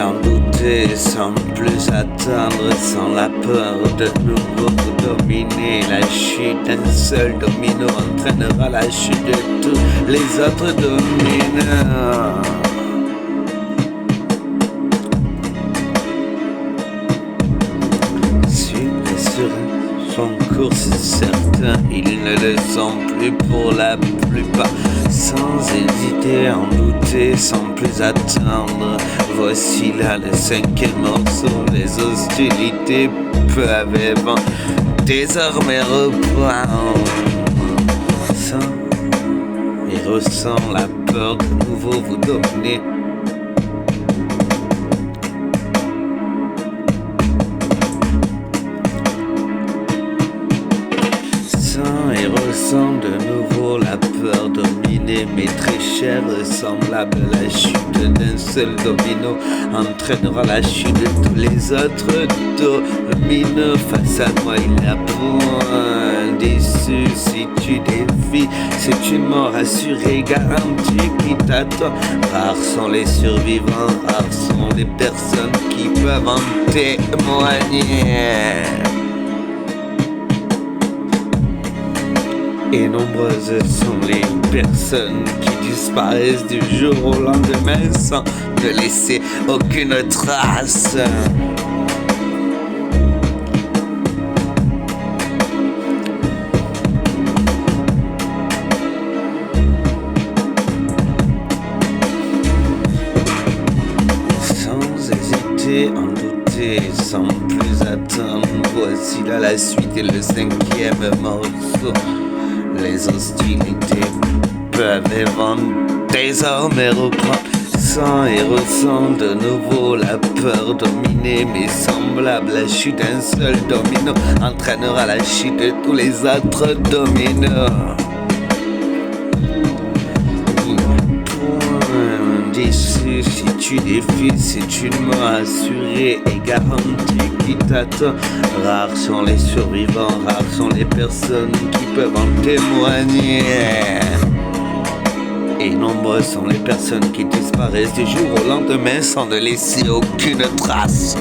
en douter, sans plus attendre, sans la peur de nouveau vous dominer. La chute d'un seul domino entraînera la chute de tous les autres dominos. Son course certain, ils ne le sont plus pour la plupart. Sans hésiter, en douter, sans plus attendre. Voici là le cinquième morceau. Les hostilités peuvent désormais reprendre. Sans et ressent la peur de nouveau vous dominer. Et ressent de nouveau la peur dominer mes très chers semblables. La chute d'un seul domino entraînera la chute de tous les autres dominos. Face à moi il n'y a point d'issue. Si tu défies, c'est une mort assurée, garantie qui t'attend. Rares sont les survivants, rares sont les personnes qui peuvent en témoigner. Et nombreuses sont les personnes qui disparaissent du jour au lendemain sans ne laisser aucune trace. Sans hésiter, en douter, sans plus attendre, voici là la suite et le cinquième morceau. Les hostilités peuvent désormais reprendre sang et ressent de nouveau la peur dominer mes semblables. La chute d'un seul domino entraînera la chute de tous les autres dominos. Point d'issue, si tu défies, c'est une mort assurée et garantie qui t'attend. Rares sont les survivants, rares sont les personnes qui peuvent en témoigner. Et nombreuses sont les personnes qui disparaissent du jour au lendemain sans ne laisser aucune trace.